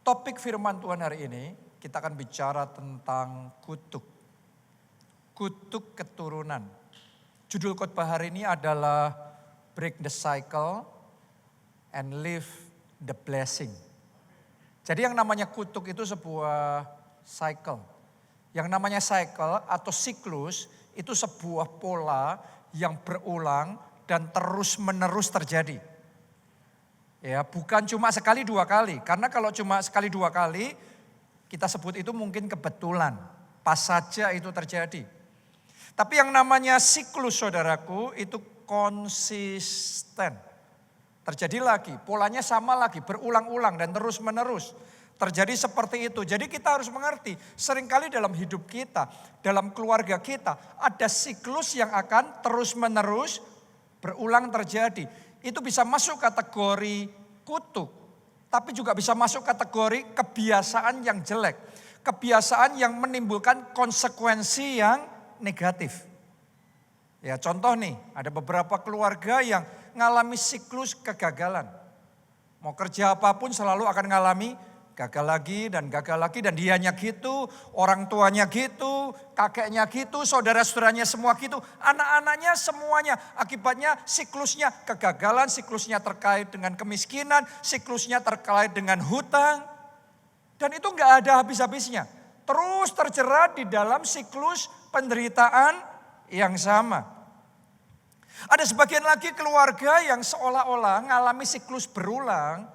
Topik firman Tuhan hari ini kita akan bicara tentang kutuk. Kutuk keturunan. Judul khotbah hari ini adalah Break the Cycle and Live the Blessing. Jadi yang namanya kutuk itu sebuah cycle. Yang namanya cycle atau siklus itu sebuah pola yang berulang dan terus menerus terjadi. Ya, bukan cuma sekali dua kali. Karena kalau cuma sekali dua kali, kita sebut itu mungkin kebetulan. Pas saja itu terjadi. Tapi yang namanya siklus, saudaraku, itu konsisten. Terjadi lagi, polanya sama lagi, berulang-ulang dan terus menerus. Terjadi seperti itu. Jadi kita harus mengerti, seringkali dalam hidup kita, dalam keluarga kita, ada siklus yang akan terus menerus berulang terjadi. Itu bisa masuk kategori kutuk, tapi juga bisa masuk kategori kebiasaan yang jelek. Kebiasaan yang menimbulkan konsekuensi yang negatif. Ya, contoh nih, ada beberapa keluarga yang ngalami siklus kegagalan. Mau kerja apapun selalu akan ngalami gagal lagi dan dianya gitu, orang tuanya gitu, kakeknya gitu, saudara-saudaranya semua gitu, anak-anaknya semuanya. Akibatnya siklusnya kegagalan, siklusnya terkait dengan kemiskinan, siklusnya terkait dengan hutang. Dan itu enggak ada habis-habisnya. Terus terjerat di dalam siklus penderitaan yang sama. Ada sebagian lagi keluarga yang seolah-olah ngalami siklus berulang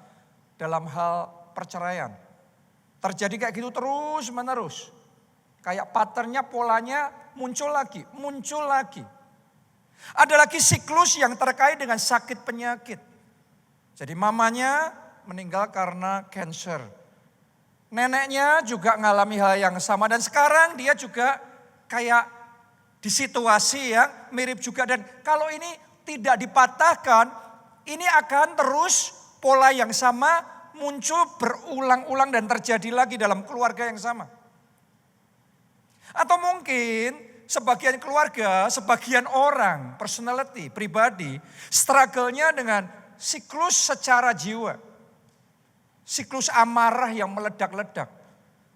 dalam hal perceraian. Terjadi kayak gitu terus menerus. Kayak patternnya, polanya muncul lagi. Ada lagi siklus yang terkait dengan sakit penyakit. Jadi mamanya meninggal karena cancer. Neneknya juga ngalami hal yang sama. Dan sekarang dia juga kayak di situasi yang mirip juga. Dan kalau ini tidak dipatahkan, ini akan terus pola yang sama muncul berulang-ulang dan terjadi lagi dalam keluarga yang sama. Atau mungkin sebagian keluarga, sebagian orang, personality, pribadi, struggle-nya dengan siklus secara jiwa. Siklus amarah yang meledak-ledak.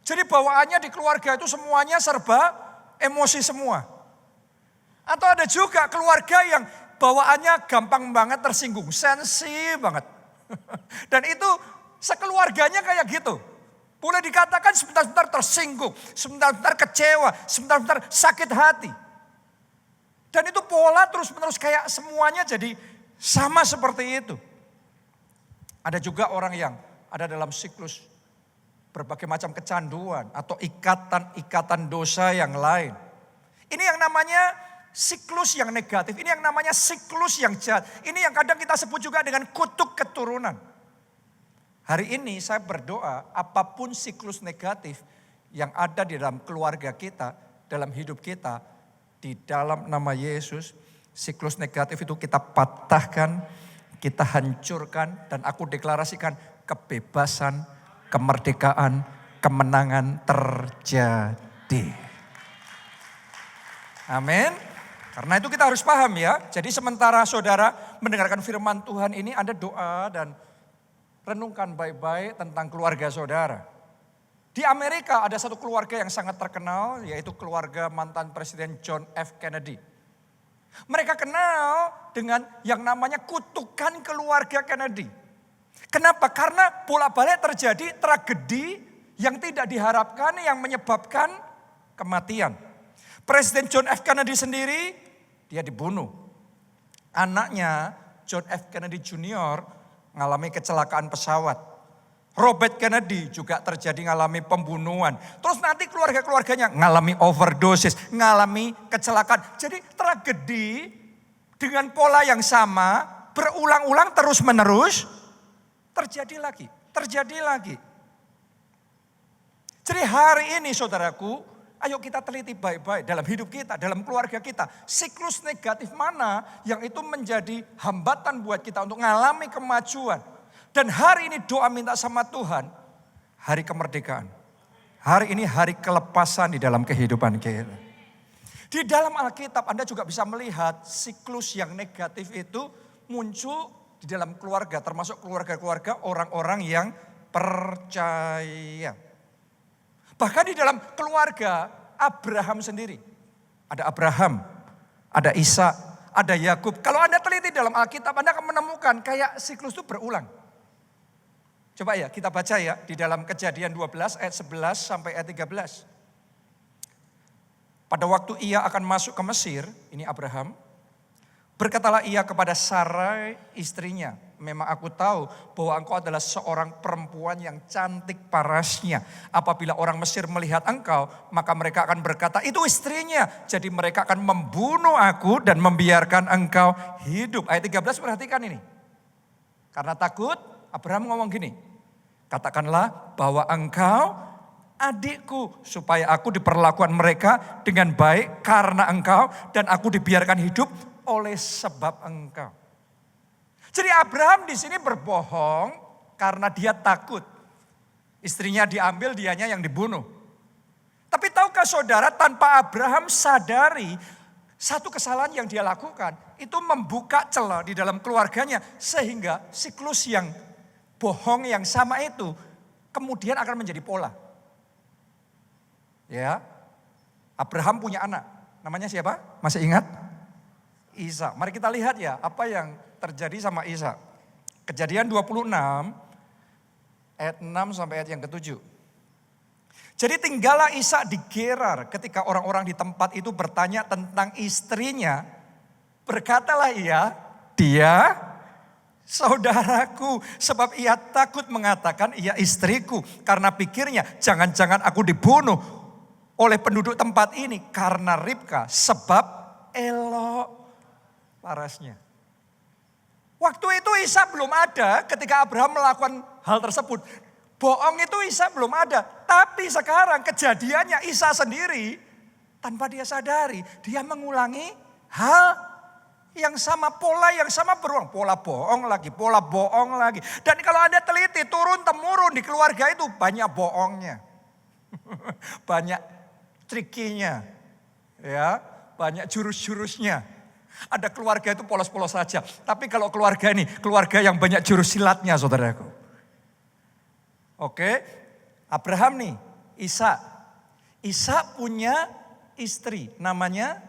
Jadi bawaannya di keluarga itu semuanya serba emosi semua. Atau ada juga keluarga yang bawaannya gampang banget tersinggung, sensi banget. Dan itu sekeluarganya kayak gitu. Boleh dikatakan sebentar-bentar tersinggung, sebentar-bentar kecewa, sebentar-bentar sakit hati. Dan itu pola terus-menerus kayak semuanya jadi sama seperti itu. Ada juga orang yang ada dalam siklus berbagai macam kecanduan atau ikatan-ikatan dosa yang lain. Ini yang namanya siklus yang negatif, ini yang namanya siklus yang jahat. Ini yang kadang kita sebut juga dengan kutuk keturunan. Hari ini saya berdoa apapun siklus negatif yang ada di dalam keluarga kita, dalam hidup kita, di dalam nama Yesus, siklus negatif itu kita patahkan, kita hancurkan, dan aku deklarasikan kebebasan, kemerdekaan, kemenangan terjadi. Amin. Karena itu kita harus paham ya. Jadi sementara saudara mendengarkan firman Tuhan ini, ada doa dan renungkan baik-baik tentang keluarga saudara. Di Amerika ada satu keluarga yang sangat terkenal, yaitu keluarga mantan Presiden John F. Kennedy. Mereka kenal dengan yang namanya kutukan keluarga Kennedy. Kenapa? Karena bolak-balik terjadi tragedi yang tidak diharapkan yang menyebabkan kematian. Presiden John F. Kennedy sendiri, dia dibunuh. Anaknya John F. Kennedy Jr. ngalami kecelakaan pesawat. Robert Kennedy juga terjadi ngalami pembunuhan. Terus nanti keluarga-keluarganya ngalami overdosis, ngalami kecelakaan. Jadi tragedi dengan pola yang sama, berulang-ulang terus menerus, terjadi lagi. Jadi hari ini saudaraku, ayo kita teliti baik-baik dalam hidup kita, dalam keluarga kita. Siklus negatif mana yang itu menjadi hambatan buat kita untuk mengalami kemajuan. Dan hari ini doa minta sama Tuhan, hari kemerdekaan. Hari ini hari kelepasan di dalam kehidupan kita. Di dalam Alkitab Anda juga bisa melihat siklus yang negatif itu muncul di dalam keluarga. Termasuk keluarga-keluarga orang-orang yang percaya. Bahkan di dalam keluarga Abraham sendiri. Ada Abraham, ada Ishak, ada Yakub. Kalau Anda teliti dalam Alkitab, Anda akan menemukan kayak siklus itu berulang. Coba ya kita baca ya di dalam Kejadian 12 ayat 11 sampai ayat 13. Pada waktu ia akan masuk ke Mesir, ini Abraham, berkatalah ia kepada Sarai istrinya, memang aku tahu bahwa engkau adalah seorang perempuan yang cantik parasnya. Apabila orang Mesir melihat engkau, maka mereka akan berkata, itu istrinya. Jadi mereka akan membunuh aku dan membiarkan engkau hidup. Ayat 13 perhatikan ini. Karena takut, Abraham ngomong gini, katakanlah bahwa engkau adikku, supaya aku diperlakukan mereka dengan baik karena engkau dan aku dibiarkan hidup oleh sebab engkau. Jadi Abraham di sini berbohong karena dia takut. Istrinya diambil, dianya yang dibunuh. Tapi tahukah saudara, tanpa Abraham sadari satu kesalahan yang dia lakukan itu membuka celah di dalam keluarganya sehingga siklus yang bohong yang sama itu kemudian akan menjadi pola. Ya, Abraham punya anak, namanya siapa? Masih ingat? Ishak. Mari kita lihat ya apa yang terjadi sama Ishak. Kejadian 26 ayat 6 sampai ayat yang ke-7. Jadi tinggallah Ishak di Gerar ketika orang-orang di tempat itu bertanya tentang istrinya. Berkatalah ia, dia saudaraku, sebab ia takut mengatakan ia istriku. Karena pikirnya jangan-jangan aku dibunuh oleh penduduk tempat ini karena Ribka, sebab elok parasnya. Waktu itu Ishak belum ada ketika Abraham melakukan hal tersebut. Bohong itu Ishak belum ada. Tapi sekarang kejadiannya Ishak sendiri tanpa dia sadari. Dia mengulangi hal yang sama, pola yang sama berulang. Pola bohong lagi, pola bohong lagi. Dan kalau Anda teliti turun-temurun di keluarga itu banyak bohongnya. Banyak trikinya, ya, banyak jurus-jurusnya. Ada keluarga itu polos-polos saja. Tapi kalau keluarga ini, keluarga yang banyak jurus silatnya saudaraku. Oke, Abraham nih, Ishak. Ishak punya istri, namanya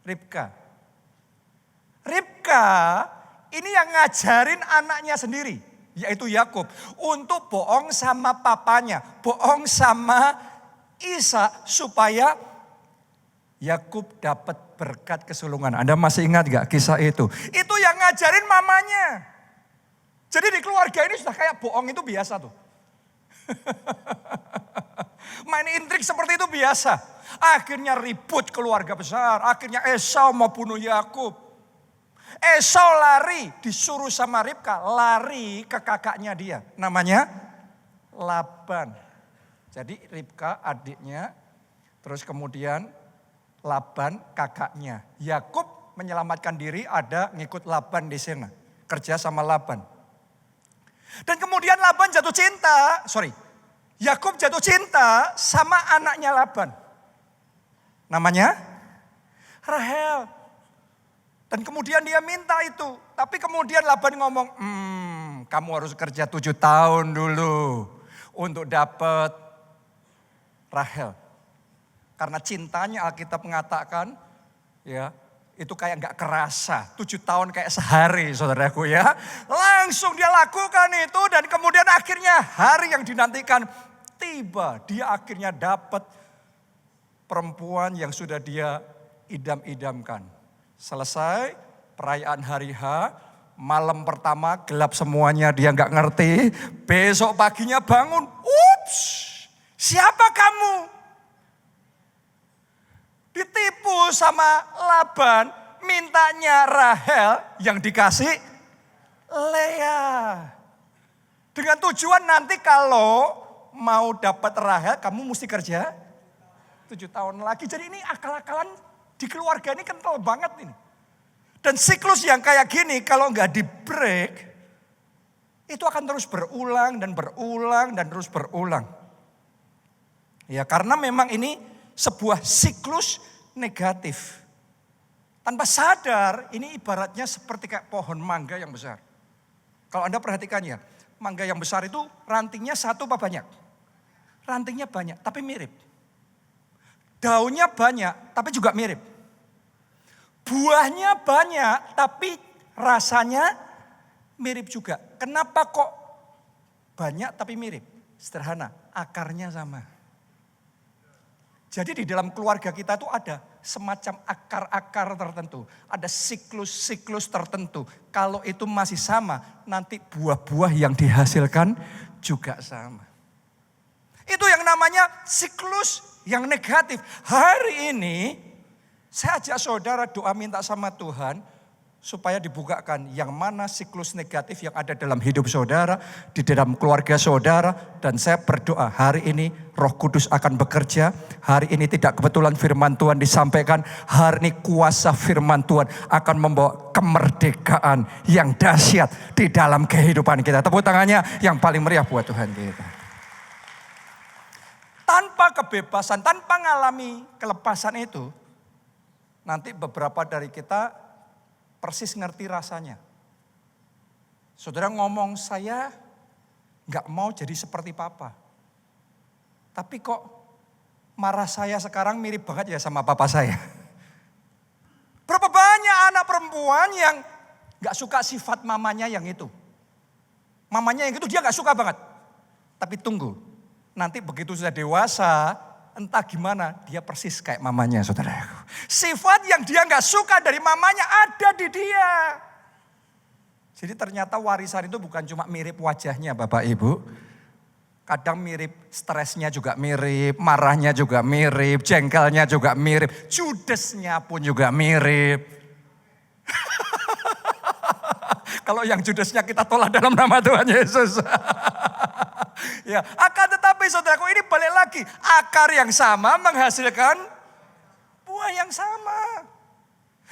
Ribka. Ribka ini yang ngajarin anaknya sendiri, yaitu Yakub, untuk bohong sama papanya, bohong sama Ishak supaya Yakub dapat berkat kesulungan. Anda masih ingat gak kisah itu? Itu yang ngajarin mamanya. Jadi di keluarga ini sudah kayak bohong itu biasa tuh. Main intrik seperti itu biasa. Akhirnya ribut keluarga besar. Akhirnya Esau mau bunuh Yakub. Esau lari, disuruh sama Ribka lari ke kakaknya dia. Namanya Laban. Jadi Ribka adiknya, terus kemudian Laban kakaknya. Yakub menyelamatkan diri, ada ngikut Laban di sana. Kerja sama Laban. Dan kemudian Yakub jatuh cinta sama anaknya Laban. Namanya Rahel. Dan kemudian dia minta itu. Tapi kemudian Laban ngomong, kamu harus kerja 7 tahun dulu untuk dapat Rahel. Karena cintanya Alkitab mengatakan, ya, itu kayak gak kerasa. 7 tahun kayak sehari saudaraku ya. Langsung dia lakukan itu dan kemudian akhirnya hari yang dinantikan tiba. Dia akhirnya dapat perempuan yang sudah dia idam-idamkan. Selesai perayaan hari H, malam pertama gelap semuanya, dia gak ngerti. Besok paginya bangun, ups, siapa kamu? Ditipu sama Laban, mintanya Rahel yang dikasih Lea. Dengan tujuan nanti kalau mau dapat Rahel, kamu mesti kerja 7 tahun lagi. Jadi ini akal-akalan di keluarga ini kental banget ini. Dan siklus yang kayak gini kalau nggak di break, itu akan terus berulang dan berulang dan terus berulang. Ya karena memang ini sebuah siklus negatif. Tanpa sadar ini ibaratnya seperti kayak pohon mangga yang besar. Kalau Anda perhatikan ya, mangga yang besar itu rantingnya satu apa banyak? Rantingnya banyak, tapi mirip. Daunnya banyak, tapi juga mirip. Buahnya banyak, tapi rasanya mirip juga. Kenapa kok banyak tapi mirip? Sederhana, akarnya sama. Jadi di dalam keluarga kita itu ada semacam akar-akar tertentu. Ada siklus-siklus tertentu. Kalau itu masih sama, nanti buah-buah yang dihasilkan juga sama. Itu yang namanya siklus yang negatif. Hari ini saya ajak saudara doa minta sama Tuhan supaya dibukakan yang mana siklus negatif yang ada dalam hidup saudara, di dalam keluarga saudara. Dan saya berdoa hari ini Roh Kudus akan bekerja. Hari ini tidak kebetulan firman Tuhan disampaikan. Hari ini kuasa firman Tuhan akan membawa kemerdekaan yang dahsyat di dalam kehidupan kita. Tepuk tangannya yang paling meriah buat Tuhan kita. Tanpa kebebasan, tanpa mengalami kelepasan itu, nanti beberapa dari kita persis ngerti rasanya. Saudara ngomong, saya gak mau jadi seperti papa. Tapi kok marah saya sekarang mirip banget ya sama papa saya. Berapa banyak anak perempuan yang gak suka sifat mamanya yang itu. Mamanya yang itu dia gak suka banget. Tapi tunggu, nanti begitu sudah dewasa, entah gimana, dia persis kayak mamanya, saudara. Sifat yang dia gak suka dari mamanya ada di dia. Jadi ternyata warisan itu bukan cuma mirip wajahnya Bapak Ibu. Kadang mirip stresnya juga mirip, marahnya juga mirip, jengkelnya juga mirip, judesnya pun juga mirip. Kalau yang judesnya kita tolak dalam nama Tuhan Yesus. Ya, akan tetapi saudaraku ini balik lagi. Akar yang sama menghasilkan buah yang sama.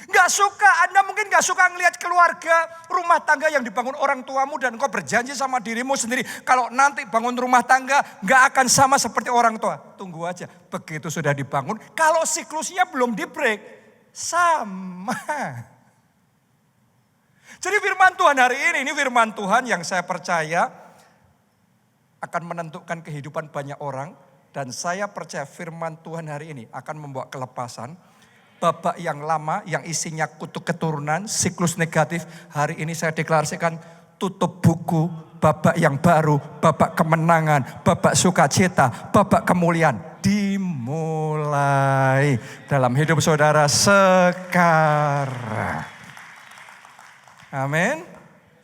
Gak suka, Anda mungkin gak suka ngelihat keluarga, rumah tangga yang dibangun orang tuamu dan kau berjanji sama dirimu sendiri. Kalau nanti bangun rumah tangga gak akan sama seperti orang tua. Tunggu aja, begitu sudah dibangun, kalau siklusnya belum di break, sama. Jadi firman Tuhan hari ini firman Tuhan yang saya percaya akan menentukan kehidupan banyak orang. Dan saya percaya firman Tuhan hari ini akan membawa kelepasan. Babak yang lama yang isinya kutuk keturunan, siklus negatif. Hari ini saya deklarasikan tutup buku, babak yang baru, babak kemenangan, babak sukacita, babak kemuliaan. Dimulai dalam hidup saudara sekarang. Amin.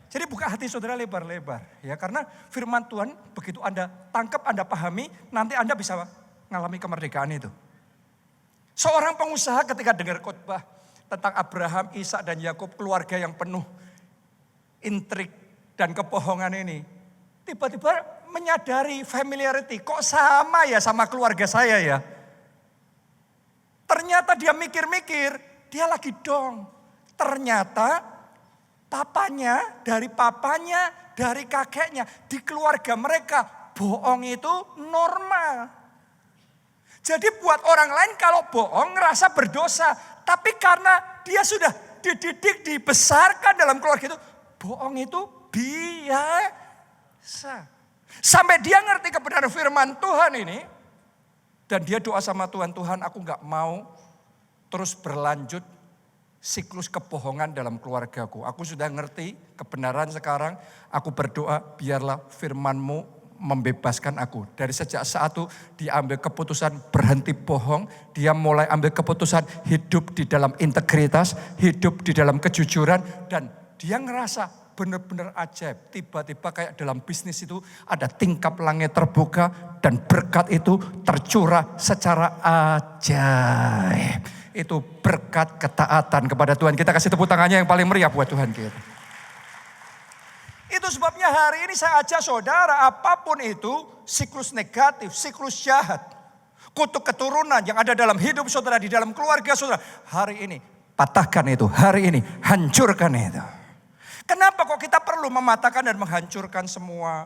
Jadi buka hati saudara lebar-lebar. Ya, karena firman Tuhan begitu Anda tangkap, Anda pahami, nanti Anda bisa mengalami kemerdekaan itu. Seorang pengusaha ketika dengar khotbah tentang Abraham, Ishak dan Yakub, keluarga yang penuh intrik dan kebohongan ini, tiba-tiba menyadari familiarity, kok sama ya sama keluarga saya ya. Ternyata dia mikir-mikir, dia lagi dong. Ternyata papanya, dari kakeknya, di keluarga mereka, bohong itu normal. Jadi buat orang lain kalau bohong ngerasa berdosa. Tapi karena dia sudah dididik, dibesarkan dalam keluarga itu, bohong itu biasa. Sampai dia ngerti kebenaran firman Tuhan ini. Dan dia doa sama Tuhan, Tuhan aku gak mau terus berlanjut siklus kebohongan dalam keluargaku. Aku sudah ngerti kebenaran sekarang. Aku berdoa biarlah firman-Mu membebaskan aku. Dari sejak saat itu dia ambil keputusan berhenti bohong. Dia mulai ambil keputusan hidup di dalam integritas, hidup di dalam kejujuran. Dan dia ngerasa benar-benar ajaib. Tiba-tiba kayak dalam bisnis itu ada tingkap langit terbuka dan berkat itu tercurah secara ajaib. Itu berkat ketaatan kepada Tuhan. Kita kasih tepuk tangannya yang paling meriah buat Tuhan kita. Itu sebabnya hari ini saya ajak saudara, apapun itu siklus negatif, siklus jahat, kutuk keturunan yang ada dalam hidup saudara, di dalam keluarga saudara. Hari ini patahkan itu, hari ini hancurkan itu. Kenapa kok kita perlu mematahkan dan menghancurkan semua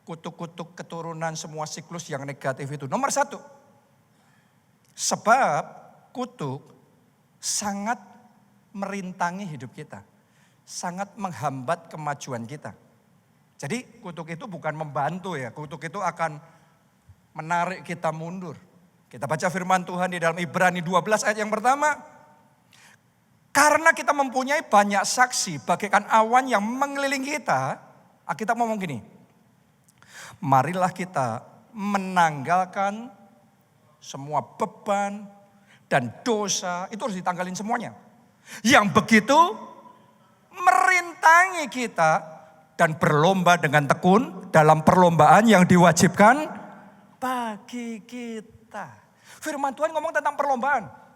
kutuk-kutuk keturunan, semua siklus yang negatif itu? Nomor satu, sebab kutuk sangat merintangi hidup kita. Sangat menghambat kemajuan kita. Jadi kutuk itu bukan membantu ya, kutuk itu akan menarik kita mundur. Kita baca firman Tuhan di dalam Ibrani 12 ayat yang pertama. Karena kita mempunyai banyak saksi bagaikan awan yang mengelilingi kita, kita ngomong gini, marilah kita menanggalkan semua beban dan dosa, itu harus ditanggalin semuanya. Yang begitu merintangi kita dan berlomba dengan tekun dalam perlombaan yang diwajibkan bagi kita. Firman Tuhan ngomong tentang perlombaan.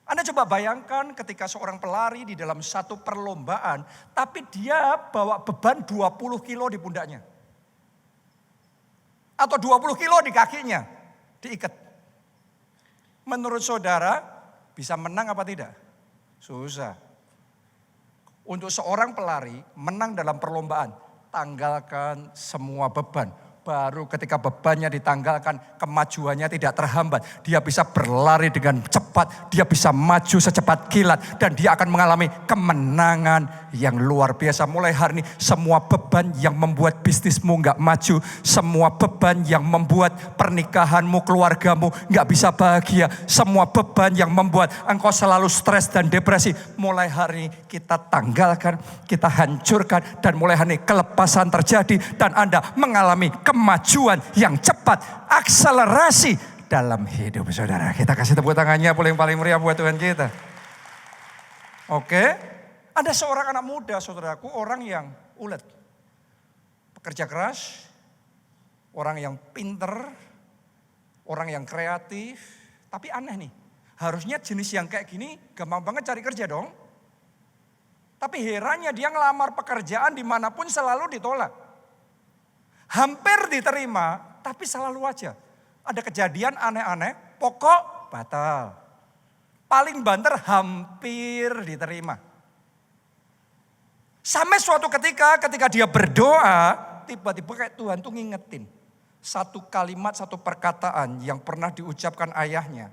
Anda coba bayangkan ketika seorang pelari di dalam satu perlombaan, tapi dia bawa beban 20 kilo di pundaknya. Atau 20 kilo di kakinya, diikat. Menurut saudara, bisa menang apa tidak? Susah. Untuk seorang pelari menang dalam perlombaan, tanggalkan semua beban. Baru ketika bebannya ditanggalkan, kemajuannya tidak terhambat. Dia bisa berlari dengan cepat, dia bisa maju secepat kilat. Dan dia akan mengalami kemenangan yang luar biasa. Mulai hari ini semua beban yang membuat bisnismu gak maju. Semua beban yang membuat pernikahanmu, keluargamu gak bisa bahagia. Semua beban yang membuat engkau selalu stres dan depresi. Mulai hari ini kita tanggalkan, kita hancurkan. Dan mulai hari ini kelepasan terjadi. Dan Anda mengalami kemajuan yang cepat, akselerasi dalam hidup saudara. Kita kasih tepuk tangannya paling meriah buat Tuhan kita. Oke, ada seorang anak muda saudaraku, orang yang ulet, pekerja keras, orang yang pinter, orang yang kreatif. Tapi aneh nih, harusnya jenis yang kayak gini gampang banget cari kerja dong. Tapi herannya dia ngelamar pekerjaan dimanapun selalu ditolak. Hampir diterima, tapi selalu aja. Ada kejadian aneh-aneh, pokok batal. Paling banter hampir diterima. Sampai suatu ketika dia berdoa, tiba-tiba kayak Tuhan tuh ngingetin. Satu kalimat, satu perkataan yang pernah diucapkan ayahnya.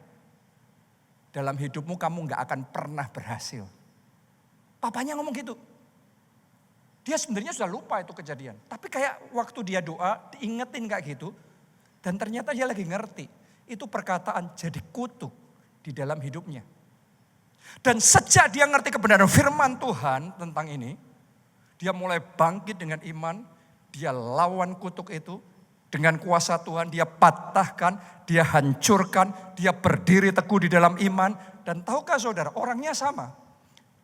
Dalam hidupmu kamu gak akan pernah berhasil. Papanya ngomong gitu. Dia sebenarnya sudah lupa itu kejadian. Tapi kayak waktu dia doa, diingetin kayak gitu. Dan ternyata dia lagi ngerti. Itu perkataan jadi kutuk di dalam hidupnya. Dan sejak dia ngerti kebenaran firman Tuhan tentang ini. Dia mulai bangkit dengan iman. Dia lawan kutuk itu. Dengan kuasa Tuhan dia patahkan, dia hancurkan. Dia berdiri teguh di dalam iman. Dan tahukah saudara, orangnya sama.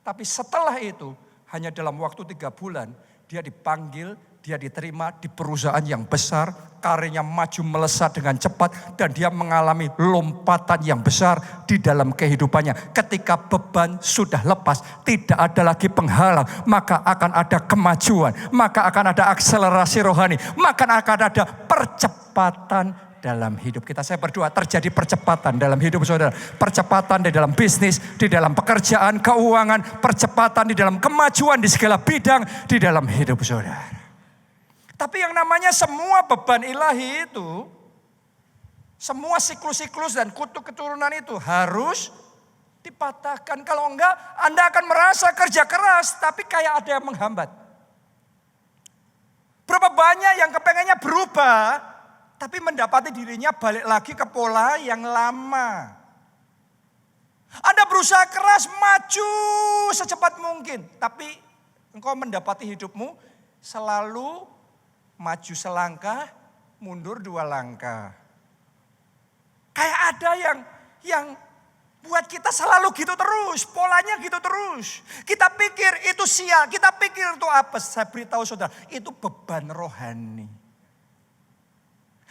Tapi setelah itu, hanya dalam waktu 3 bulan, dia dipanggil, dia diterima di perusahaan yang besar, karirnya maju melesat dengan cepat, dan dia mengalami lompatan yang besar di dalam kehidupannya. Ketika beban sudah lepas, tidak ada lagi penghalang, maka akan ada kemajuan, maka akan ada akselerasi rohani, maka akan ada percepatan dalam hidup kita. Saya berdoa terjadi percepatan dalam hidup saudara. Percepatan di dalam bisnis, di dalam pekerjaan, keuangan. Percepatan di dalam kemajuan di segala bidang di dalam hidup saudara. Tapi yang namanya semua beban ilahi itu, semua siklus-siklus dan kutuk keturunan itu harus dipatahkan. Kalau enggak, Anda akan merasa kerja keras tapi kayak ada yang menghambat. Berapa banyak yang kepengennya berubah, tapi mendapati dirinya balik lagi ke pola yang lama. Anda berusaha keras maju secepat mungkin. Tapi engkau mendapati hidupmu selalu maju selangkah, mundur 2 langkah. Kayak ada yang buat kita selalu gitu terus. Polanya gitu terus. Kita pikir itu sial, kita pikir itu apa. Saya beritahu saudara, itu beban rohani.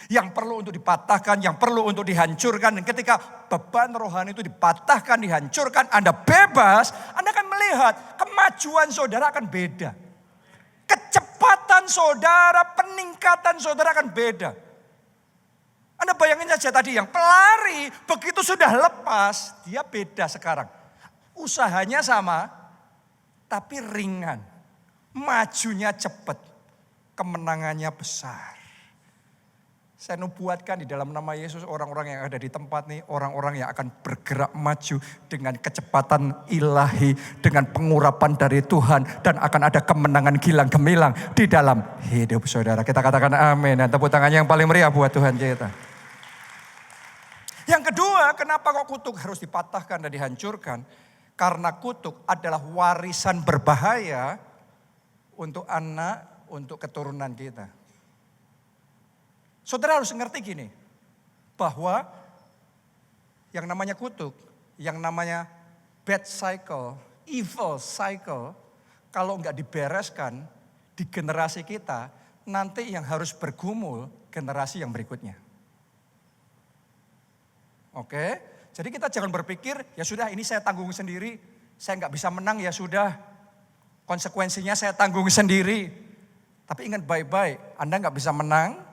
Yang perlu untuk dipatahkan, yang perlu untuk dihancurkan. Dan ketika beban rohani itu dipatahkan, dihancurkan, Anda bebas, Anda akan melihat kemajuan saudara akan beda. Kecepatan saudara, peningkatan saudara akan beda. Anda bayangin saja tadi yang pelari, begitu sudah lepas, dia beda sekarang. Usahanya sama, tapi ringan. Majunya cepat, kemenangannya besar. Saya nubuatkan di dalam nama Yesus orang-orang yang ada di tempat ini, orang-orang yang akan bergerak maju dengan kecepatan ilahi, dengan pengurapan dari Tuhan, dan akan ada kemenangan gilang gemilang di dalam hidup saudara. Kita katakan amin, dan tepuk tangannya yang paling meriah buat Tuhan kita. Yang kedua, kenapa kok kutuk harus dipatahkan dan dihancurkan? Karena kutuk adalah warisan berbahaya untuk anak, untuk keturunan kita. Saudara harus ngerti gini, bahwa yang namanya kutuk, yang namanya bad cycle, evil cycle, kalau enggak dibereskan di generasi kita, nanti yang harus bergumul generasi yang berikutnya. Oke, jadi kita jangan berpikir, ya sudah ini saya tanggung sendiri, saya enggak bisa menang, ya sudah, konsekuensinya saya tanggung sendiri. Tapi ingat baik-baik, Anda enggak bisa menang.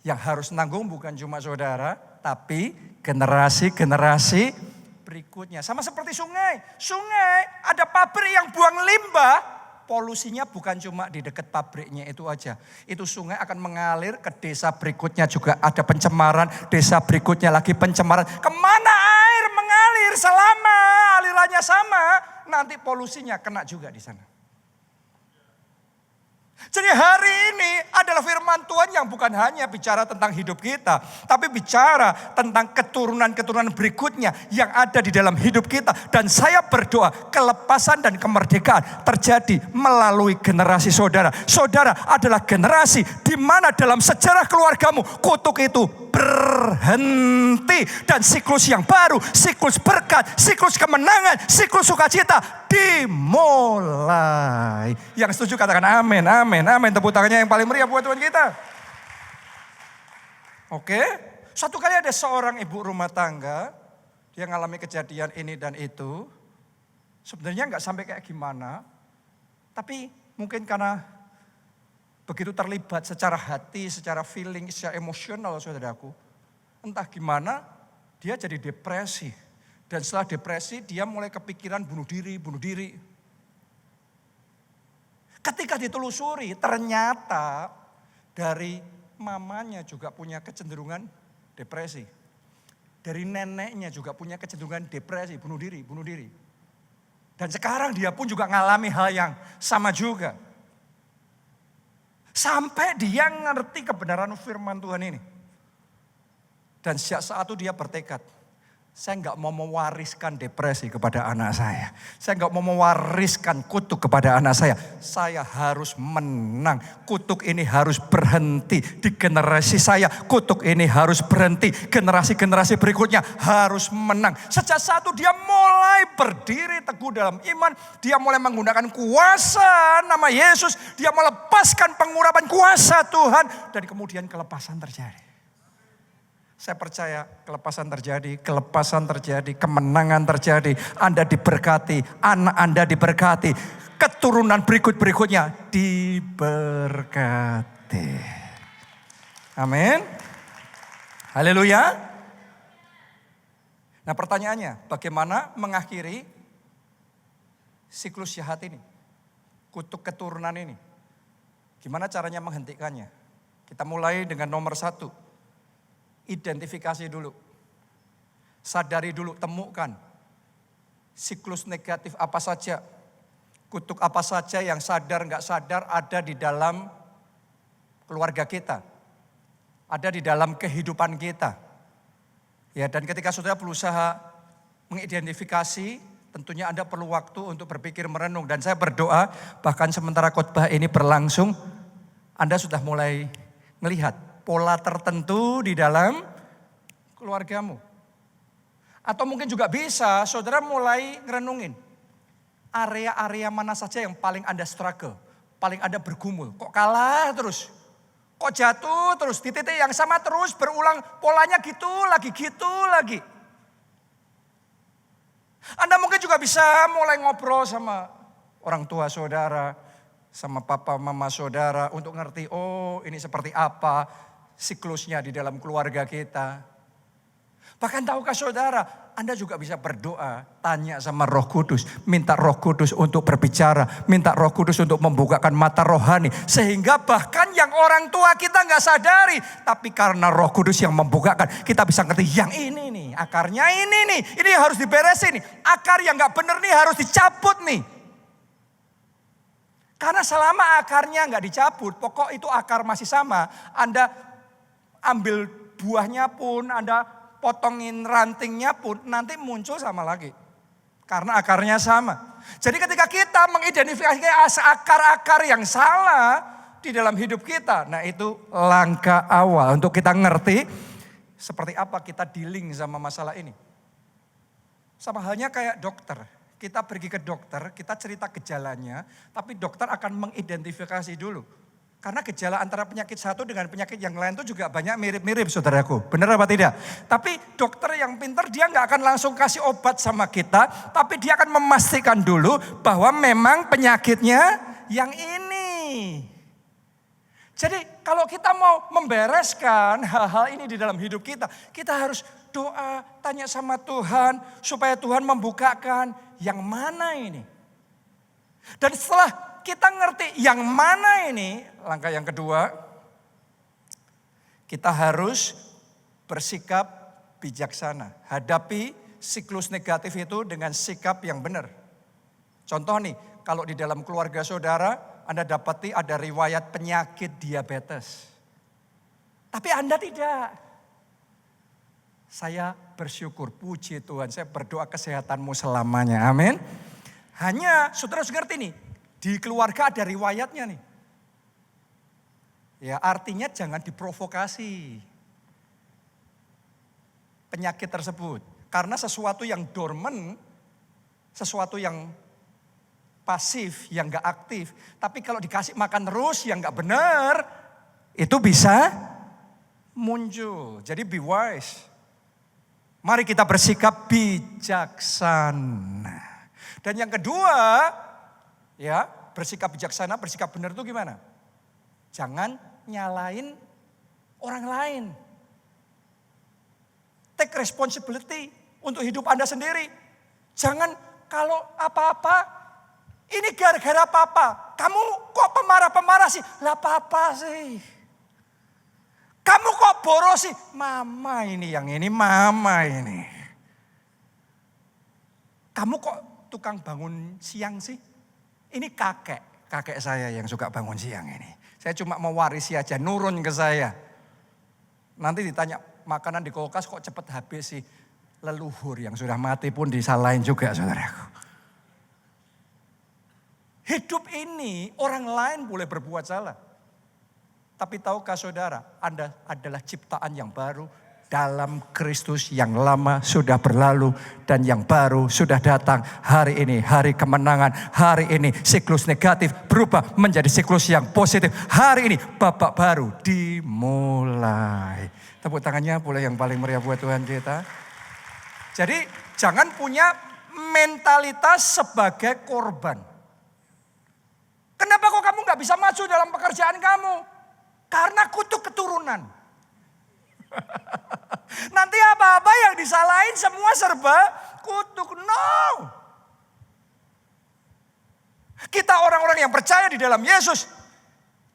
Yang harus nanggung bukan cuma saudara, tapi generasi-generasi berikutnya. Sama seperti sungai. Sungai ada pabrik yang buang limbah, polusinya bukan cuma di dekat pabriknya itu aja. Itu sungai akan mengalir ke desa berikutnya juga ada pencemaran, desa berikutnya lagi pencemaran. Kemana air mengalir selama alirannya sama, nanti polusinya kena juga di sana. Jadi hari ini adalah firman Tuhan yang bukan hanya bicara tentang hidup kita, tapi bicara tentang keturunan-keturunan berikutnya yang ada di dalam hidup kita. Dan saya berdoa kelepasan dan kemerdekaan terjadi melalui generasi saudara. Saudara adalah generasi di mana dalam sejarah keluargamu kutuk itu berhenti. Dan siklus yang baru, siklus berkat, siklus kemenangan, siklus sukacita dimulai. Yang setuju katakan amin, amin, amin. Tepuk tangannya yang paling meriah buat Tuhan kita. Oke, suatu kali ada seorang ibu rumah tangga, dia mengalami kejadian ini dan itu. Sebenarnya nggak sampai kayak gimana, tapi mungkin karena begitu terlibat secara hati, secara feeling, secara emosional saudaraku. Entah gimana, dia jadi depresi. Dan setelah depresi dia mulai kepikiran bunuh diri. Ketika ditelusuri ternyata dari mamanya juga punya kecenderungan depresi. Dari neneknya juga punya kecenderungan depresi, bunuh diri. Dan sekarang dia pun juga mengalami hal yang sama juga. Sampai dia ngerti kebenaran firman Tuhan ini. Dan sejak saat itu dia bertekad, saya enggak mau mewariskan depresi kepada anak saya. Saya enggak mau mewariskan kutuk kepada anak saya. Saya harus menang. Kutuk ini harus berhenti di generasi saya. Kutuk ini harus berhenti. Generasi-generasi berikutnya harus menang. Sejak saat itu dia mulai berdiri teguh dalam iman. Dia mulai menggunakan kuasa nama Yesus. Dia melepaskan pengurapan kuasa Tuhan. Dan kemudian kelepasan terjadi. Saya percaya kelepasan terjadi, kemenangan terjadi. Anda diberkati, anak Anda diberkati. Keturunan berikutnya diberkati. Amin. Haleluya. Nah pertanyaannya, bagaimana mengakhiri siklus jahat ini? Kutuk keturunan ini. Gimana caranya menghentikannya? Kita mulai dengan nomor 1. Identifikasi dulu. Sadari dulu, temukan. Siklus negatif apa saja. Kutuk apa saja yang sadar nggak sadar ada di dalam keluarga kita. Ada di dalam kehidupan kita. Ya, dan ketika saudara berusaha mengidentifikasi, tentunya Anda perlu waktu untuk berpikir merenung. Dan saya berdoa bahkan sementara khotbah ini berlangsung, Anda sudah mulai melihat pola tertentu di dalam keluargamu. Atau mungkin juga bisa saudara mulai ngerenungin. Area-area mana saja yang paling Anda struggle. Paling Anda bergumul. Kok kalah terus? Kok jatuh terus? Di titik yang sama terus berulang. Polanya gitu lagi. Anda mungkin juga bisa mulai ngobrol sama orang tua saudara. Sama papa mama saudara. Untuk ngerti, oh ini seperti apa siklusnya di dalam keluarga kita. Bahkan tahukah saudara, Anda juga bisa berdoa, tanya sama Roh Kudus, minta Roh Kudus untuk berbicara, minta Roh Kudus untuk membukakan mata rohani. Sehingga bahkan yang orang tua kita nggak sadari, tapi karena Roh Kudus yang membukakan, kita bisa ngerti yang ini nih, akarnya ini harus diberesin nih. Akar yang nggak bener nih harus dicabut nih. Karena selama akarnya nggak dicabut, pokok itu akar masih sama, Anda ambil buahnya pun, Anda potongin rantingnya pun nanti muncul sama lagi. Karena akarnya sama. Jadi ketika kita mengidentifikasi akar-akar yang salah di dalam hidup kita. Nah itu langkah awal untuk kita ngerti seperti apa kita dealing sama masalah ini. Sama halnya kayak dokter. Kita pergi ke dokter, kita cerita gejalanya. Tapi dokter akan mengidentifikasi dulu. Karena gejala antara penyakit satu dengan penyakit yang lain itu juga banyak mirip-mirip saudaraku. Benar apa tidak? Tapi dokter yang pintar dia nggak akan langsung kasih obat sama kita. Tapi dia akan memastikan dulu bahwa memang penyakitnya yang ini. Jadi kalau kita mau membereskan hal-hal ini di dalam hidup kita. Kita harus doa, tanya sama Tuhan. Supaya Tuhan membukakan yang mana ini. Dan setelah kita ngerti yang mana ini, langkah yang kedua, kita harus bersikap bijaksana. Hadapi siklus negatif itu dengan sikap yang benar. Contoh nih, kalau di dalam keluarga saudara, Anda dapati ada riwayat penyakit diabetes. Tapi Anda tidak. Saya bersyukur, puji Tuhan, saya berdoa kesehatanmu selamanya, amin. Hanya saudara harus ngerti nih, di keluarga ada riwayatnya nih. Ya artinya jangan diprovokasi penyakit tersebut. Karena sesuatu yang dormant, sesuatu yang pasif, yang gak aktif. Tapi kalau dikasih makan terus yang gak benar, itu bisa muncul. Jadi be wise. Mari kita bersikap bijaksana. Dan yang kedua, ya, bersikap bijaksana, bersikap benar itu gimana? Jangan nyalain orang lain. Take responsibility untuk hidup Anda sendiri. Jangan kalau apa-apa, ini gara-gara apa-apa. Kamu kok pemarah-pemarah sih? Lah apa sih? Kamu kok boros sih? Mama ini yang ini, mama ini. Kamu kok tukang bangun siang sih? Ini kakek saya yang suka bangun siang ini. Saya cuma mewarisi aja, nurun ke saya. Nanti ditanya makanan di kulkas kok cepet habis sih. Leluhur yang sudah mati pun disalahin juga saudaraku. Hidup ini orang lain boleh berbuat salah. Tapi tahukah saudara, Anda adalah ciptaan yang baru dalam Kristus, yang lama sudah berlalu dan yang baru sudah datang. Hari ini hari kemenangan, hari ini siklus negatif berubah menjadi siklus yang positif. Hari ini babak baru dimulai. Tepuk tangannya boleh yang paling meriah buat Tuhan kita. Jadi jangan punya mentalitas sebagai korban. Kenapa kok kamu gak bisa maju dalam pekerjaan kamu? Karena kutuk keturunan. Nanti apa-apa yang disalahin semua serba kutuk. No. Kita orang-orang yang percaya di dalam Yesus.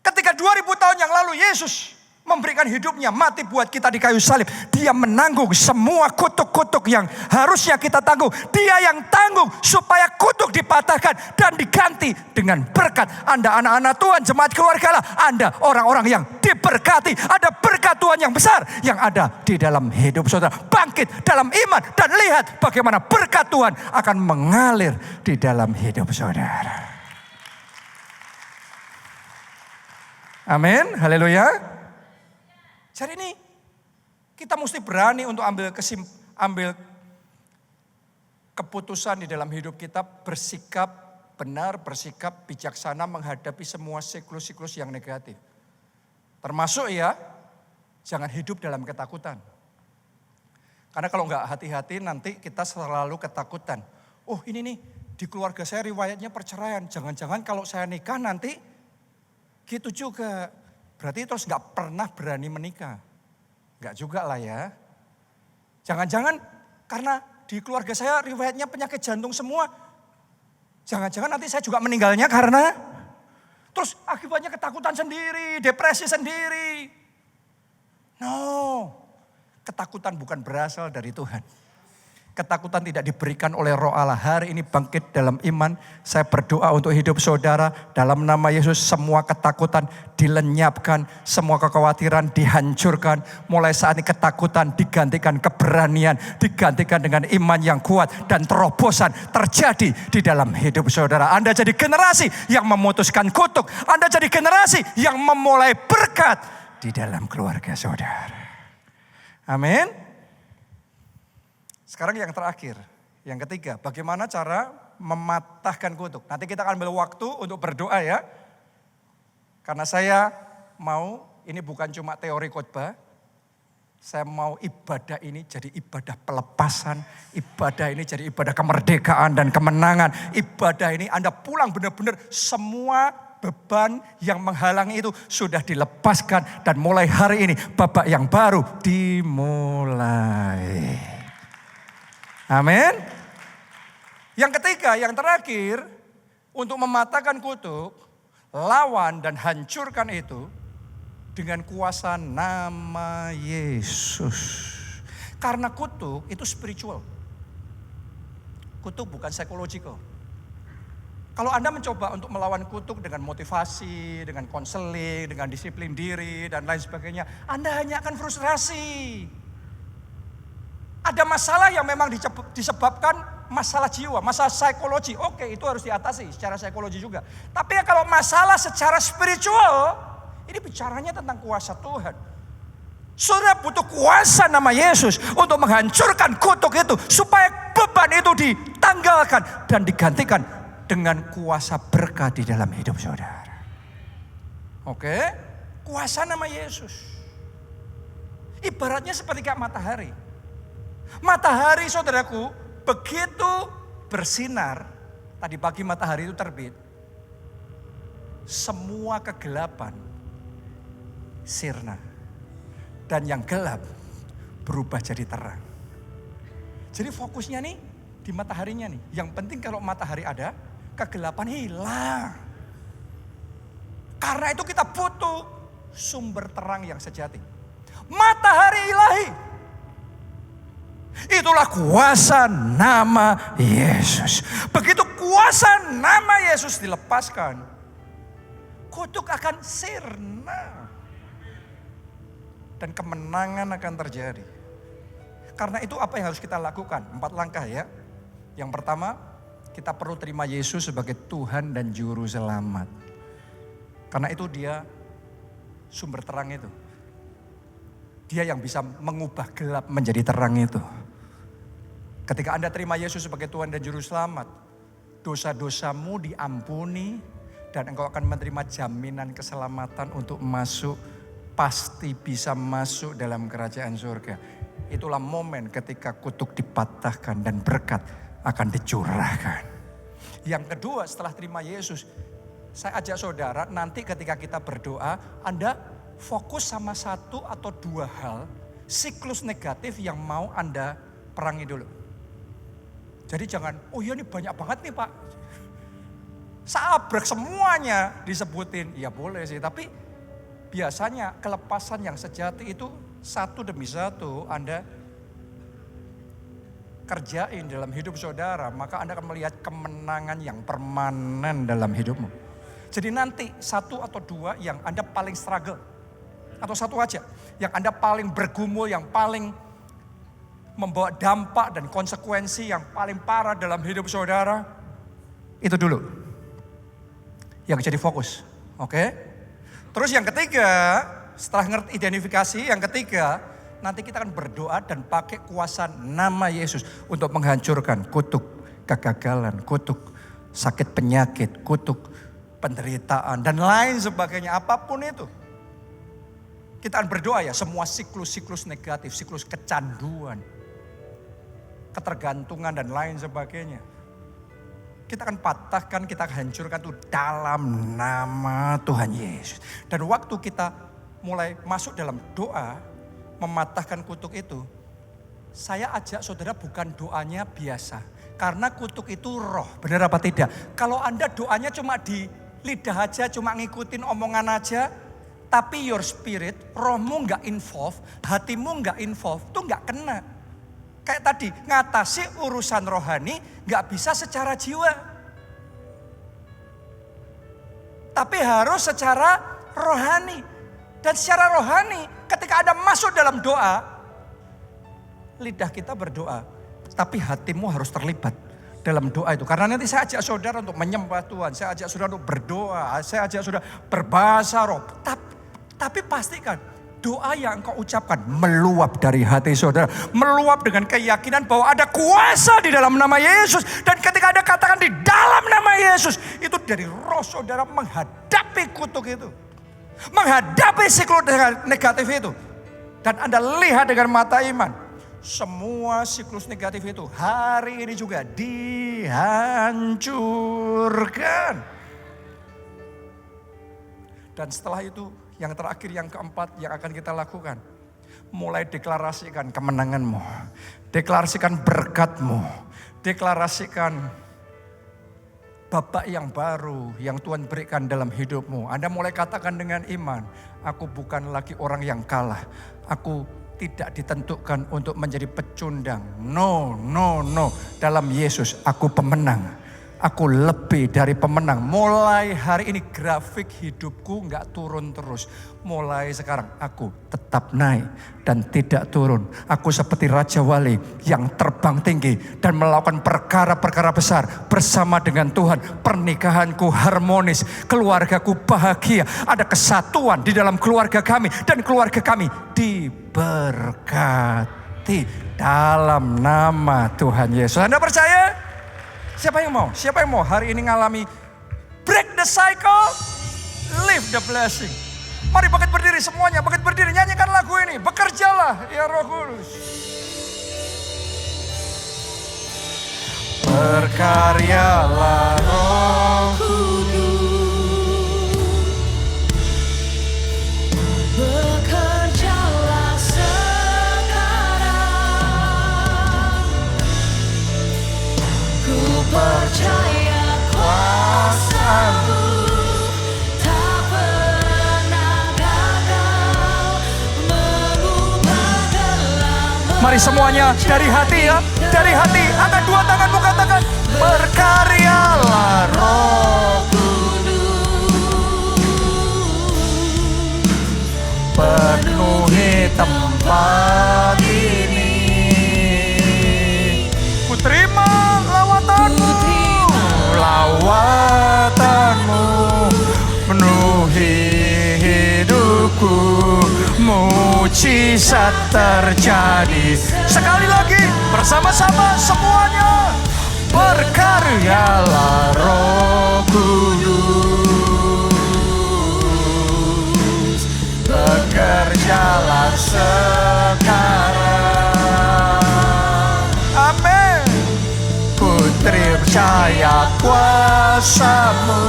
Ketika 2000 tahun yang lalu Yesus memberikan hidupnya mati buat kita di kayu salib. Dia menanggung semua kutuk-kutuk yang harusnya kita tanggung. Dia yang tanggung supaya kutuk dipatahkan dan diganti dengan berkat. Anda anak-anak Tuhan, jemaat keluarga Allah. Anda orang-orang yang diberkati. Ada berkat Tuhan yang besar yang ada di dalam hidup saudara. Bangkit dalam iman dan lihat bagaimana berkat Tuhan akan mengalir di dalam hidup saudara. Amin, haleluya. Jadi ini kita mesti berani untuk ambil keputusan di dalam hidup kita, bersikap benar, bersikap bijaksana menghadapi semua siklus-siklus yang negatif. Termasuk ya, jangan hidup dalam ketakutan. Karena kalau nggak hati-hati nanti kita selalu ketakutan. Oh ini nih di keluarga saya riwayatnya perceraian, jangan-jangan kalau saya nikah nanti gitu juga. Berarti terus gak pernah berani menikah. Gak juga lah ya. Jangan-jangan karena di keluarga saya riwayatnya penyakit jantung semua. Jangan-jangan nanti saya juga meninggalnya karena terus akibatnya ketakutan sendiri, depresi sendiri. No, ketakutan bukan berasal dari Tuhan. Ketakutan tidak diberikan oleh Roh Allah. Hari ini bangkit dalam iman. Saya berdoa untuk hidup saudara. Dalam nama Yesus semua ketakutan dilenyapkan. Semua kekhawatiran dihancurkan. Mulai saat ini ketakutan digantikan keberanian. Digantikan dengan iman yang kuat. Dan terobosan terjadi di dalam hidup saudara. Anda jadi generasi yang memutuskan kutuk. Anda jadi generasi yang memulai berkat di dalam keluarga saudara. Amin. Sekarang yang terakhir, yang ketiga, bagaimana cara mematahkan kutuk. Nanti kita akan ambil waktu untuk berdoa ya. Karena saya mau, ini bukan cuma teori khotbah. Saya mau ibadah ini jadi ibadah pelepasan. Ibadah ini jadi ibadah kemerdekaan dan kemenangan. Ibadah ini Anda pulang benar-benar semua beban yang menghalangi itu sudah dilepaskan. Dan mulai hari ini babak yang baru dimulai. Amin. Yang ketiga, yang terakhir, untuk mematahkan kutuk, lawan dan hancurkan itu dengan kuasa nama Yesus. Karena kutuk itu spiritual. Kutuk bukan psychological. Kalau Anda mencoba untuk melawan kutuk dengan motivasi, dengan konseling, dengan disiplin diri, dan lain sebagainya, Anda hanya akan frustrasi. Ada masalah yang memang disebabkan masalah jiwa, masalah psikologi. Oke, itu harus diatasi secara psikologi juga. Tapi ya kalau masalah secara spiritual, ini bicaranya tentang kuasa Tuhan. Saudara butuh kuasa nama Yesus untuk menghancurkan kutuk itu. Supaya beban itu ditanggalkan dan digantikan dengan kuasa berkat di dalam hidup saudara. Oke, kuasa nama Yesus. Ibaratnya seperti kayak matahari. Matahari saudaraku begitu bersinar, tadi pagi matahari itu terbit, semua kegelapan sirna. Dan yang gelap berubah jadi terang. Jadi fokusnya nih di mataharinya nih. Yang penting kalau matahari ada, kegelapan hilang. Karena itu kita butuh sumber terang yang sejati. Matahari ilahi. Itulah kuasa nama Yesus. Begitu kuasa nama Yesus dilepaskan, kutuk akan sirna. Dan kemenangan akan terjadi. Karena itu apa yang harus kita lakukan? 4 langkah ya. Yang pertama, kita perlu terima Yesus sebagai Tuhan dan Juru Selamat. Karena itu dia sumber terang itu. Dia yang bisa mengubah gelap menjadi terang itu. Ketika Anda terima Yesus sebagai Tuhan dan Juru Selamat, dosa-dosamu diampuni dan engkau akan menerima jaminan keselamatan untuk masuk, pasti bisa masuk dalam kerajaan surga. Itulah momen ketika kutuk dipatahkan dan berkat akan dicurahkan. Yang kedua, setelah terima Yesus, saya ajak saudara nanti ketika kita berdoa, Anda fokus sama 1 atau 2 hal, siklus negatif yang mau Anda perangi dulu. Jadi jangan, oh iya ini banyak banget nih Pak. Sabrek semuanya disebutin. Ya boleh sih, tapi biasanya kelepasan yang sejati itu 1 demi 1 Anda kerjain dalam hidup saudara. Maka Anda akan melihat kemenangan yang permanen dalam hidupmu. Jadi nanti 1 atau 2 yang Anda paling struggle. Atau 1 aja. Yang Anda paling bergumul, yang paling membawa dampak dan konsekuensi yang paling parah dalam hidup saudara. Itu dulu. Yang jadi fokus. Oke? Terus yang ketiga, setelah ngerti identifikasi, yang ketiga, nanti kita akan berdoa dan pakai kuasa nama Yesus untuk menghancurkan kutuk kegagalan, kutuk sakit penyakit, kutuk penderitaan, dan lain sebagainya, apapun itu. Kita akan berdoa ya, semua siklus-siklus negatif, siklus kecanduan, ketergantungan dan lain sebagainya. Kita akan patahkan, kita akan hancurkan itu dalam nama Tuhan Yesus. Dan waktu kita mulai masuk dalam doa, mematahkan kutuk itu, Saya ajak saudara bukan doanya biasa. Karena kutuk itu roh, benar apa tidak? Kalau Anda doanya cuma di lidah aja, cuma ngikutin omongan aja, tapi your spirit, rohmu nggak involve, hatimu nggak involve, tuh nggak kena. Kayak tadi, ngatasi urusan rohani nggak bisa secara jiwa. Tapi harus secara rohani. Dan secara rohani, ketika Anda masuk dalam doa, lidah kita berdoa, tapi hatimu harus terlibat dalam doa itu. Karena nanti saya ajak saudara untuk menyembah Tuhan, saya ajak saudara untuk berdoa, saya ajak saudara berbahasa roh. Tapi pastikan doa yang engkau ucapkan meluap dari hati saudara, meluap dengan keyakinan bahwa ada kuasa di dalam nama Yesus. Dan ketika Anda katakan di dalam nama Yesus, itu dari roh saudara menghadapi kutuk itu, menghadapi siklus negatif itu. Dan Anda lihat dengan mata iman, semua siklus negatif itu hari ini juga dihancurkan. Dan setelah itu yang terakhir, yang keempat yang akan kita lakukan, mulai deklarasikan kemenanganmu, deklarasikan berkatmu, deklarasikan babak yang baru yang Tuhan berikan dalam hidupmu. Anda mulai katakan dengan iman, aku bukan lagi orang yang kalah, aku tidak ditentukan untuk menjadi pecundang. No. Dalam Yesus aku pemenang. Aku lebih dari pemenang. Mulai hari ini grafik hidupku gak turun terus. Mulai sekarang aku tetap naik dan tidak turun. Aku seperti Raja Wali yang terbang tinggi dan melakukan perkara-perkara besar bersama dengan Tuhan. Pernikahanku harmonis, keluargaku bahagia. Ada kesatuan di dalam keluarga kami dan keluarga kami diberkati dalam nama Tuhan Yesus. Anda percaya? Siapa yang mau? Siapa yang mau hari ini ngalami break the cycle, live the blessing? Mari bangkit berdiri semuanya, bangkit berdiri, nyanyikan lagu ini. Bekerjalah ya Roh Kudus. Berkaryalah Roh Kudus. Bekerjalah sekarang. Ku percaya kuasa-Mu tak pernah gagal mengubah gelap. Mari semuanya dari hati ya, dari hati. Angkat dua tanganmu, katakan berkaryalah Roh Kudus. Penuhi tempat ini. Ku terima lawatanmu, lawatanmu penuhi hidupku, mujizat terjadi. Sekali lagi bersama-sama semuanya, berkaryalah Roh Kudus, bekerjalah sekarang. Amin. Putri percaya kuasa-Mu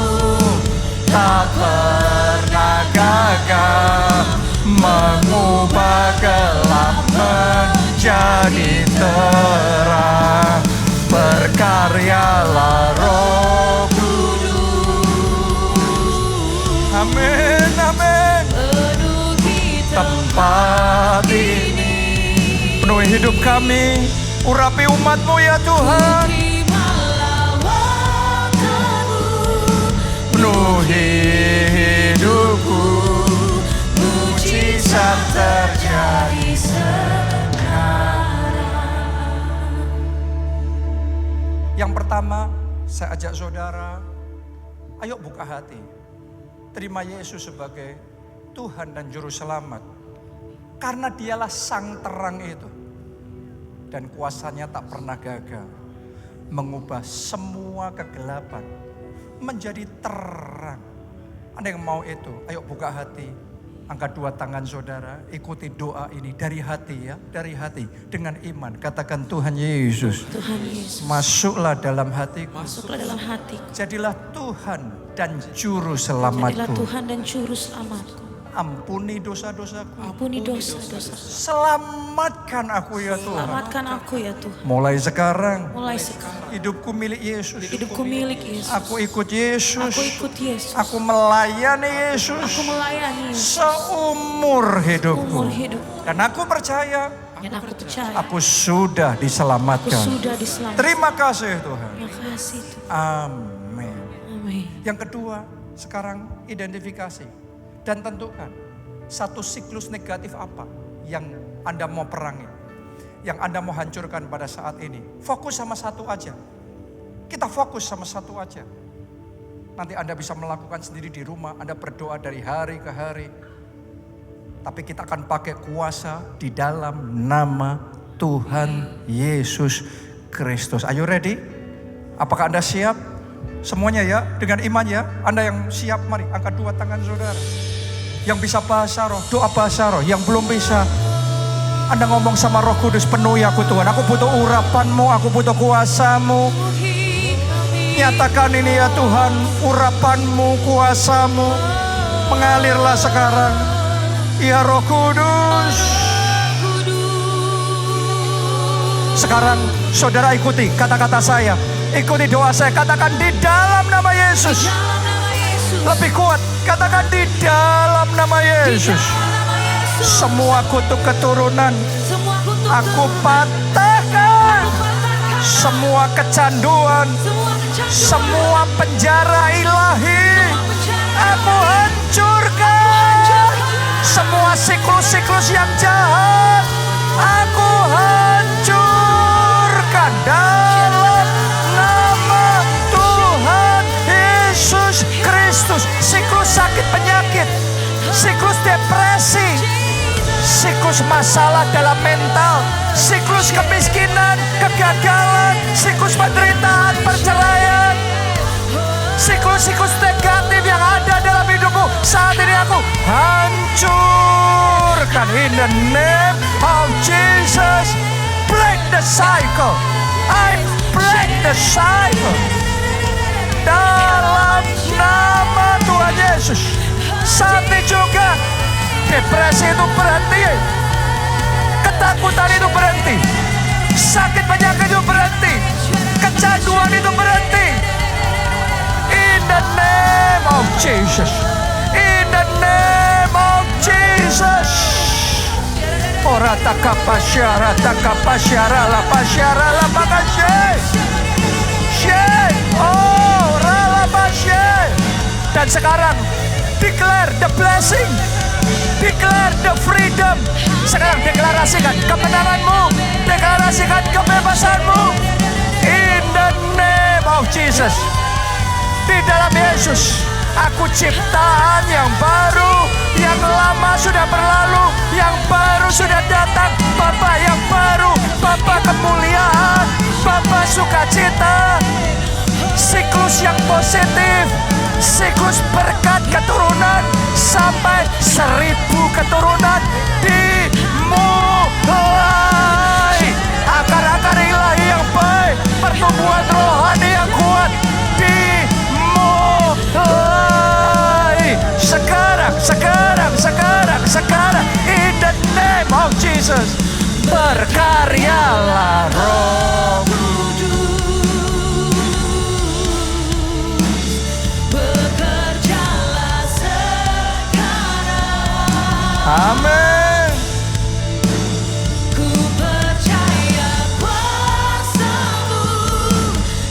tak pernah gagal mengubah gelap menjadi terang. Berkaryalah Roh Kudus. Amin, amin. Tempat ini penuhi hidup kami, urapi umat-Mu ya Tuhan. Penuhi hidupku, mujizat terjadi sekarang. Yang pertama, saya ajak saudara, ayo buka hati. Terima Yesus sebagai Tuhan dan Juru Selamat. Karena dialah sang terang itu. Dan kuasanya tak pernah gagal mengubah semua kegelapan menjadi terang. Anda yang mau itu, ayo buka hati. Angkat dua tangan saudara, ikuti doa ini dari hati ya, dari hati dengan iman. Katakan Tuhan Yesus, Tuhan Yesus, masuklah dalam hatiku. masuklah dalam hatiku. Jadilah Tuhan dan Juru Selamatku. Jadilah Tuhan dan Juru Selamatku. Ampuni dosa-dosaku. Ampuni dosa-dosa. Selamatkan aku ya Tuhan. Selamatkan aku ya Tuhan. Mulai sekarang Mulai sekarang hidupku milik Yesus. hidupku milik Yesus. Aku ikut Yesus. Aku ikut Yesus. Aku melayani Yesus Aku melayani Yesus seumur hidupku. umur hidup. Dan aku percaya Dan aku percaya aku sudah aku diselamatkan. sudah diselamatkan. Terima kasih Tuhan. Terima kasih Tuhan. Amin. Amin. Yang kedua, sekarang identifikasi dan tentukan satu siklus negatif apa yang Anda mau perangi, yang Anda mau hancurkan pada saat ini. Fokus sama satu aja. Kita fokus sama satu aja. Nanti Anda bisa melakukan sendiri di rumah, Anda berdoa dari hari ke hari. Tapi kita akan pakai kuasa di dalam nama Tuhan Yesus Kristus. Are you ready? Apakah Anda siap? Semuanya ya, dengan iman ya. Anda yang siap, mari angkat dua tangan saudara. Yang bisa bahasa roh, doa bahasa roh. Yang belum bisa, Anda ngomong sama Roh Kudus, penuhi aku Tuhan. Aku butuh urapan-Mu, aku butuh kuasa-Mu. Nyatakan ini ya Tuhan, urapan-Mu, kuasa-Mu. Mengalirlah sekarang. Ya Roh Kudus. Sekarang saudara ikuti kata-kata saya. Ikuti doa saya, katakan di dalam nama Yesus. Lebih kuat, katakan di dalam nama Yesus. Semua kutuk keturunan aku patahkan. Semua kecanduan, semua penjara ilahi aku hancurkan. Semua siklus-siklus yang jahat aku hancurkan dalam nama Tuhan Yesus Kristus. Siklus sakit penyakit, siklus depresi, siklus masalah dalam mental, siklus kemiskinan, kegagalan, siklus penderitaan, perceraian, siklus-siklus negatif yang ada dalam hidupmu saat ini aku hancurkan in the name of Jesus. Break the cycle. I break the cycle. Dalam nama Tuhan Yesus. Saat ini juga depresi itu berhenti. Ketakutan itu berhenti. Sakit penyakit itu berhenti. Kecanduan itu berhenti. In the name of Jesus. In the name of Jesus. Ora takapasyara la pasyara la pakasye. Oh, ralabasye. Dan sekarang declare the blessing. Declare the freedom. Sekarang deklarasikan kemenanganmu. Deklarasikan kebebasanmu. In the name of Jesus. Di dalam Yesus, aku ciptaan yang baru. Yang lama sudah berlalu, yang baru sudah datang. Bapa yang baru, Bapa kemuliaan, Bapa sukacita. Siklus yang positif, siklus berkat keturunan sampai 1000 keturunan dimulai. Akar-akar ilahi yang baik, pertumbuhan rohani yang kuat dimulai. Sekarang in the name of Jesus. Berkaryalah Roh Amin. Ku percaya kuasa-Mu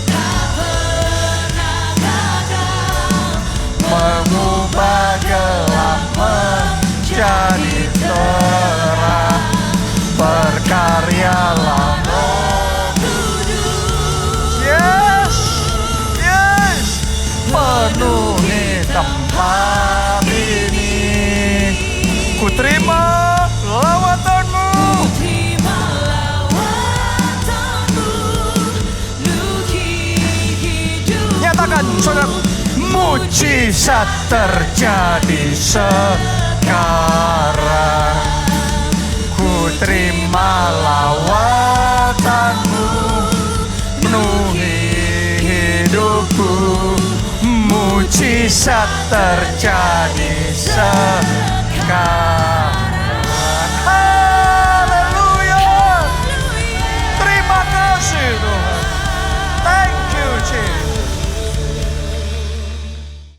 tak pernah gagal Mengubah gelap menjadi terang. Berkaryalah Roh Kudus. Yes, yes. Penuhi tempat ini. Ku terima lawatanmu. Terima lawatanmu, luki hidup. Nyatakan saudara, mujizat terjadi sekarang. Ku terima lawatanmu, penuhi hidupku. Mujizat terjadi sekarang. berkat.